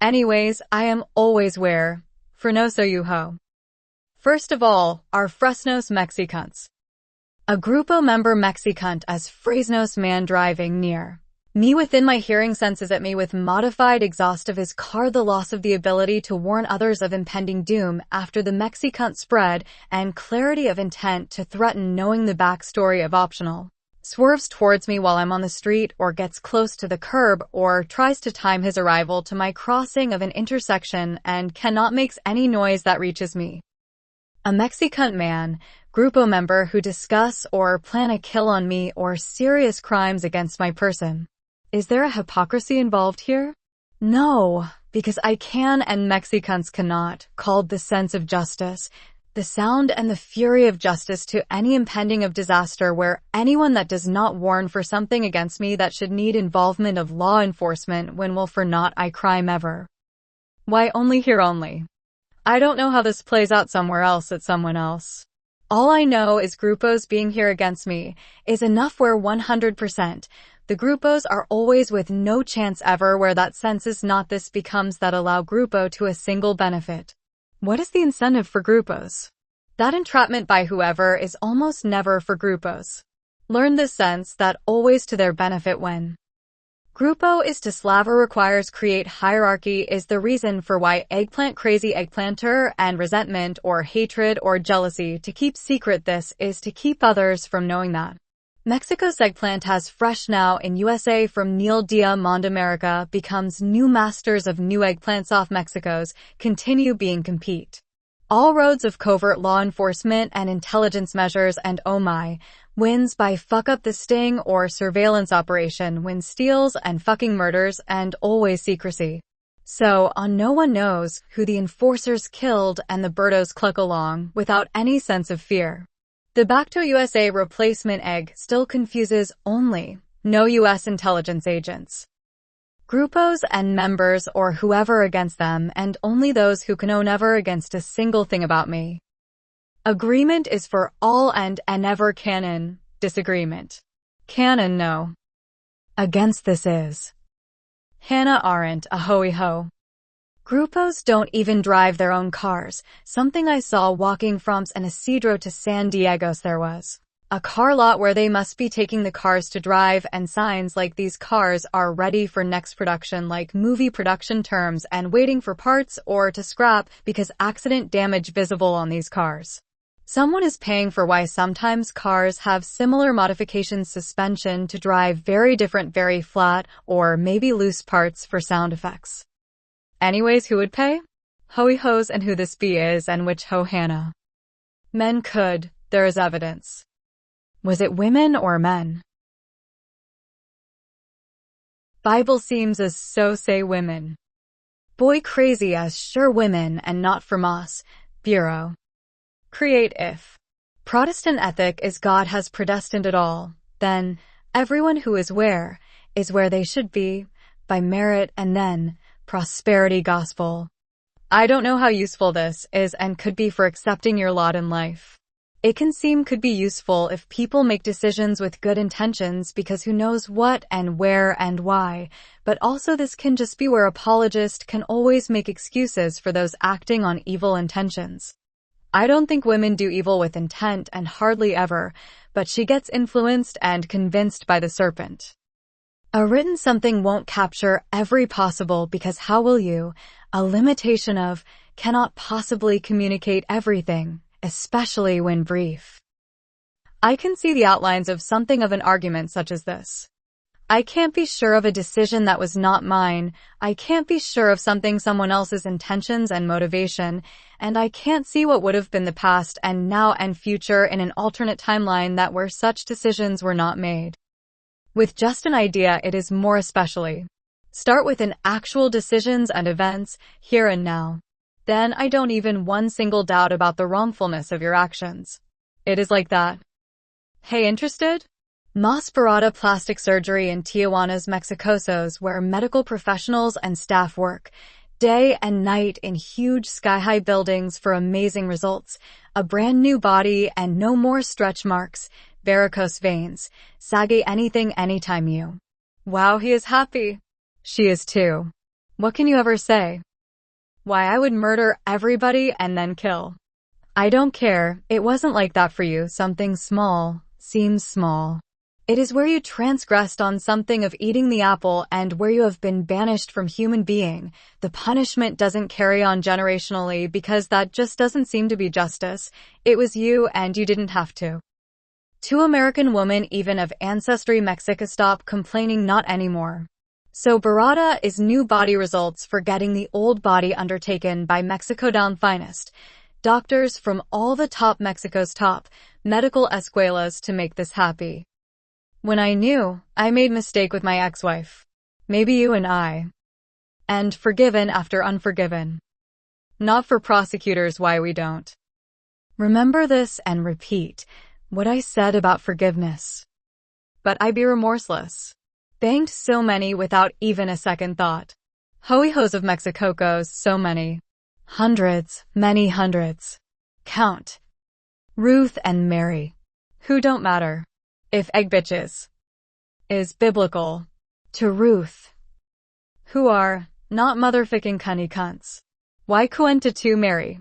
Anyways, I am always where. For no so you ho. First of all, are Fresnos Mexicans. A Grupo member Mexicant as Fresnos man driving near me within my hearing senses at me with modified exhaust of his car, the loss of the ability to warn others of impending doom after the Mexicant spread and clarity of intent to threaten knowing the backstory of optional. Swerves towards me while I'm on the street or gets close to the curb or tries to time his arrival to my crossing of an intersection and cannot makes any noise that reaches me. A Mexicant man, Grupo member who discuss or plan a kill on me or serious crimes against my person. Is there a hypocrisy involved here? No, because I can and Mexicans cannot, called the sense of justice, the sound and the fury of justice to any impending of disaster where anyone that does not warn for something against me that should need involvement of law enforcement when will for naught I crime ever. Why only here only? I don't know how this plays out somewhere else at someone else. All I know is Grupos being here against me is enough where 100%. The Grupos are always with no chance ever where that sense is not this becomes that allow Grupo to a single benefit. What is the incentive for Grupos? That entrapment by whoever is almost never for Grupos. Learn this sense that always to their benefit when Grupo is to slaver requires create hierarchy is the reason for why eggplant crazy eggplanter and resentment or hatred or jealousy to keep secret this is to keep others from knowing that. Mexico's eggplant has fresh now in USA from Neil Diamond America becomes new masters of new eggplants off Mexico's continue being compete. All roads of covert law enforcement and intelligence measures and oh my, wins by fuck up the sting or surveillance operation when steals and fucking murders and always secrecy. So on no one knows who the enforcers killed and the birdos cluck along without any sense of fear. The Bacto USA replacement egg still confuses only no U.S. intelligence agents. Grupos and members or whoever against them and only those who can own ever against a single thing about me. Agreement is for all and never canon, disagreement. Canon no. Against this is. Hannah Arendt a hoey-ho. Grupos don't even drive their own cars, something I saw walking from San Isidro to San Diego's there was a car lot where they must be taking the cars to drive and signs like these cars are ready for next production like movie production terms and waiting for parts or to scrap because accident damage visible on these cars. Someone is paying for why sometimes cars have similar modifications suspension to drive very different very flat or maybe loose parts for sound effects. Anyways, who would pay? Hoey-hos and who this be is and which ho Hannah. Men could, there is evidence. Was it women or men? Bible seems as so say women. Boy crazy as sure women and not from us, Bureau. Create if. Protestant ethic is God has predestined it all, then everyone who is where they should be, by merit and then prosperity gospel. I don't know how useful this is and could be for accepting your lot in life. It can seem could be useful if people make decisions with good intentions because who knows what and where and why, but also this can just be where apologists can always make excuses for those acting on evil intentions. I don't think women do evil with intent and hardly ever, but she gets influenced and convinced by the serpent. A written something won't capture every possible because how will you, a limitation of, cannot possibly communicate everything, especially when brief. I can see the outlines of something of an argument such as this. I can't be sure of a decision that was not mine, I can't be sure of something someone else's intentions and motivation, and I can't see what would have been the past and now and future in an alternate timeline that where such decisions were not made. With just an idea it is more especially. Start with an actual decisions and events, here and now. Then I don't even one single doubt about the wrongfulness of your actions. It is like that. Hey, interested? Mas Barata Plastic Surgery in Tijuana's Mexicosos where medical professionals and staff work, day and night in huge sky-high buildings for amazing results, a brand new body and no more stretch marks, varicose veins, saggy anything anytime you. Wow, he is happy. She is too. What can you ever say? Why, I would murder everybody and then kill. I don't care, it wasn't like that for you. Something small seems small. It is where you transgressed on something of eating the apple and where you have been banished from human being. The punishment doesn't carry on generationally because that just doesn't seem to be justice. It was you and you didn't have to. Two American women even of ancestry Mexico, stop complaining, not anymore. So Barada is new body results for getting the old body undertaken by Mexico down finest. Doctors from all the top Mexico's top medical escuelas to make this happy. When I knew, I made mistake with my ex-wife. Maybe you and I. And forgiven after unforgiven. Not for prosecutors why we don't. Remember this and repeat what I said about forgiveness. But I be remorseless. Banged so many without even a second thought. Ho-hos of Mexicocos, so many. Hundreds, many hundreds. Count. Ruth and Mary. Who don't matter. If egg bitches is biblical to Ruth, who are not motherfucking cunny cunts. Why cuenta to Mary?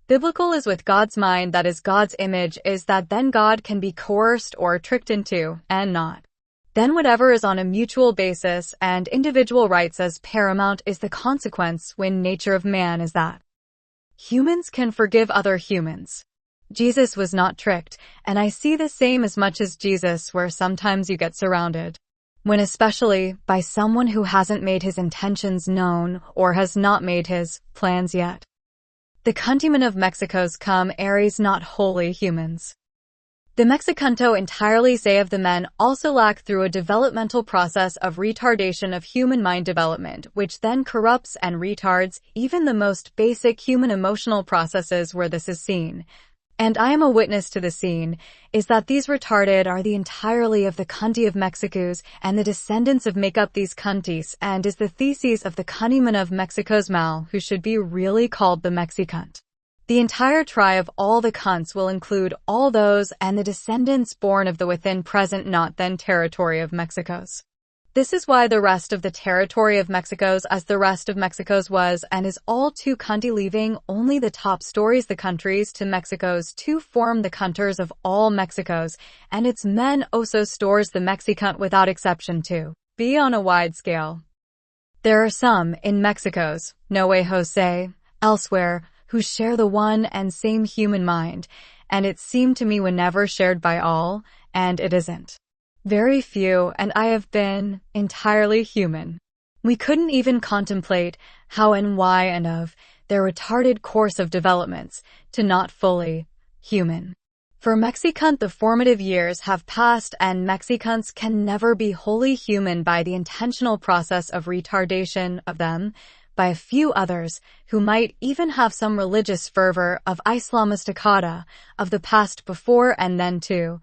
Biblical is with God's mind, that is God's image, is that then God can be coerced or tricked into, and not. Then whatever is on a mutual basis and individual rights as paramount is the consequence when nature of man is that. Humans can forgive other humans. Jesus was not tricked, and I see the same as much as Jesus, where sometimes you get surrounded. When especially by someone who hasn't made his intentions known or has not made his plans yet. The countrymen of Mexico's come Aries, not wholly humans. The Mexicanto entirely say of the men also lack through a developmental process of retardation of human mind development, which then corrupts and retards even the most basic human emotional processes where this is seen. And I am a witness to the scene, is that these retarded are the entirely of the cunty of Mexicos, and the descendants of make up these cunties, and is the theses of the countrymen of Mexico's mal, who should be really called the Mexicunt. The entire tribe of all the cunts will include all those and the descendants born of the within present not then territory of Mexico's. This is why the rest of the territory of Mexico's as the rest of Mexico's was and is all too cunty, leaving only the top stories the countries to Mexico's to form the cunters of all Mexico's, and its men also stores the Mexicunt without exception to be on a wide scale. There are some in Mexico's, no way Jose, elsewhere, who share the one and same human mind, and it seemed to me whenever shared by all, and it isn't. Very few, and I have been entirely human. We couldn't even contemplate how and why and of their retarded course of developments to not fully human. For Mexicunt the formative years have passed, and Mexicunts can never be wholly human by the intentional process of retardation of them by a few others who might even have some religious fervor of Islamisticata of the past before and then too.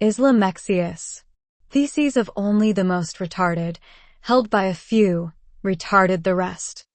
Islamexius. Theses of only the most retarded, held by a few, retarded the rest.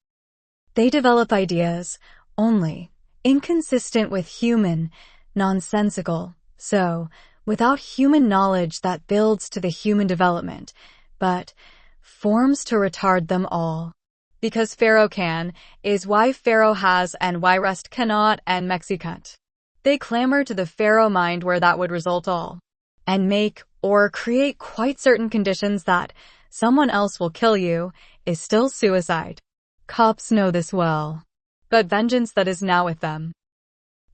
They develop ideas, only, inconsistent with human, nonsensical, so, without human knowledge that builds to the human development, but forms to retard them all. Because Pharaoh can, is why Pharaoh has and why rest cannot, and Mexicunt. They clamor to the Pharaoh mind where that would result all. And make, or create quite certain conditions that someone else will kill you, is still suicide. Cops know this well. But vengeance that is now with them.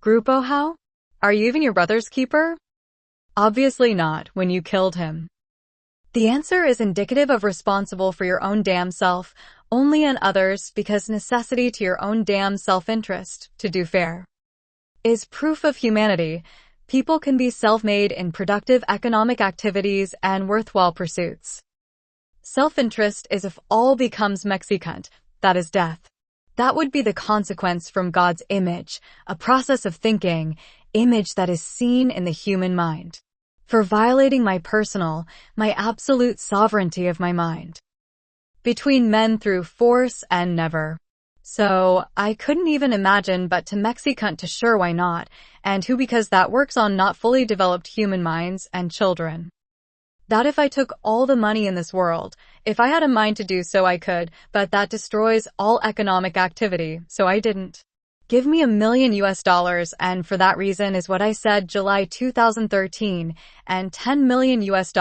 Grupo, how? Are you even your brother's keeper? Obviously not, when you killed him. The answer is indicative of responsible for your own damn self, only and others, because necessity to your own damn self-interest, to do fair, is proof of humanity. People can be self-made in productive economic activities and worthwhile pursuits. Self-interest is if all becomes Mexicunt, that is death. That would be the consequence from God's image, a process of thinking, image that is seen in the human mind. For violating my personal, my absolute sovereignty of my mind. Between men through force and never. So, I couldn't even imagine but to Mexicunt to sure why not, and who because that works on not fully developed human minds and children. That if I took all the money in this world, if I had a mind to do so I could, but that destroys all economic activity, so I didn't. Give me $1 million US, and for that reason is what I said July 2013, and $10 million US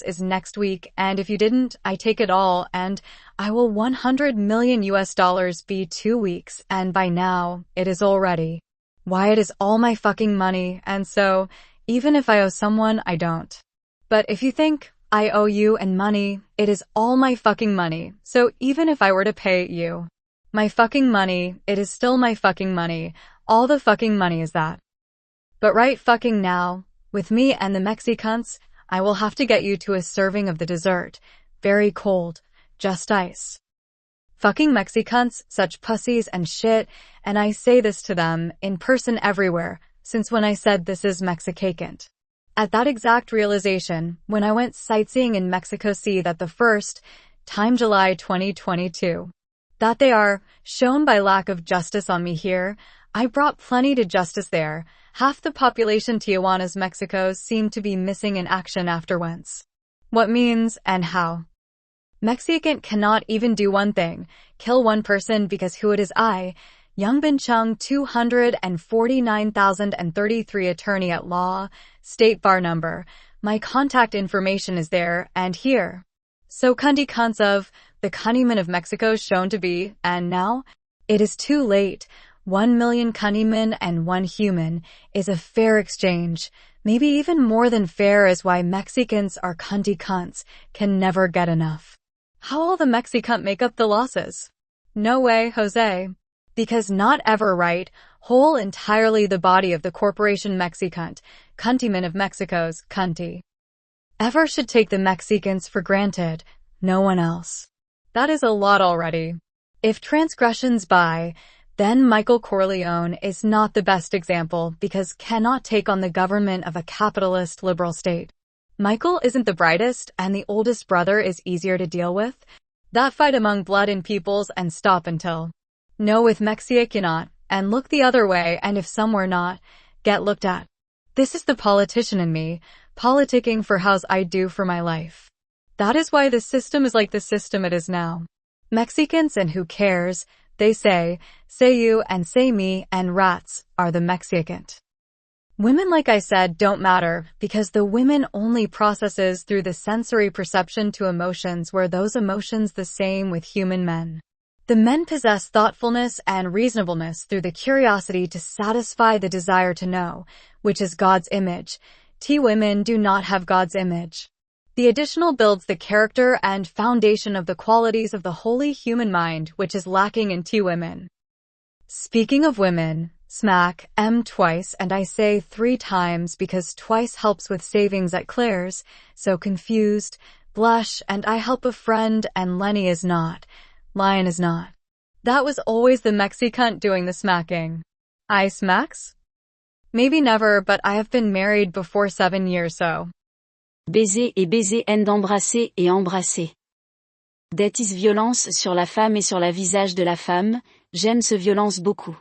is next week, and if you didn't, I take it all, and I will $100 million US be 2 weeks, and by now, it is already. Why, it is all my fucking money, and so, even if I owe someone, I don't. But if you think I owe you and money, it is all my fucking money, so even if I were to pay you my fucking money, it is still my fucking money. All the fucking money is that. But right fucking now, with me and the Mexicans, I will have to get you to a serving of the dessert. Very cold. Just ice. Fucking Mexicans, such pussies and shit, and I say this to them, in person everywhere, since when I said this is Mexicacant. At that exact realization, when I went sightseeing in Mexico City that the first time July 2022. That they are shown by lack of justice on me here, I brought plenty to justice there. Half the population Tijuana's Mexico seemed to be missing in action after whence. What means and how. Mexicant cannot even do one thing, kill one person because who it is I, Young Bin Chung 249,033 attorney at law, state bar number. My contact information is there and here. So Kundi cunts of the Cunnyman of Mexico shown to be, and now, it is too late. 1 million Cunnymen and 1 human is a fair exchange. Maybe even more than fair is why Mexicans are cunty cunts, can never get enough. How will the Mexicunt make up the losses? No way, Jose. Because not ever right, whole entirely the body of the corporation Mexicunt, Cuntyman of Mexico's, cunty. Ever should take the Mexicans for granted, no one else. That is a lot already. If transgressions by, then Michael Corleone is not the best example because cannot take on the government of a capitalist liberal state. Michael isn't the brightest and the oldest brother is easier to deal with. That fight among blood and peoples and stop until. No, with Mexic you not, and look the other way, and if somewhere not, get looked at. This is the politician in me, politicking for how's I do for my life. That is why the system is like the system it is now. Mexicans and who cares, they say you and say me and rats are the Mexicant. Women, like I said, don't matter because the women only processes through the sensory perception to emotions where those emotions the same with human men. The men possess thoughtfulness and reasonableness through the curiosity to satisfy the desire to know, which is God's image. Women do not have God's image. The additional builds the character and foundation of the qualities of the holy human mind, which is lacking in women. Speaking of women, smack twice and I say 3 times because twice helps with savings at Claire's, so confused, blush and I help a friend and Lenny is not, Lion is not. That was always the Mexicunt doing the smacking. I smacks? Maybe never, but I have been married before 7 years so. Baiser et baiser haine d'embrasser et embrasser. That is violence sur la femme et sur la visage de la femme, j'aime ce violence beaucoup.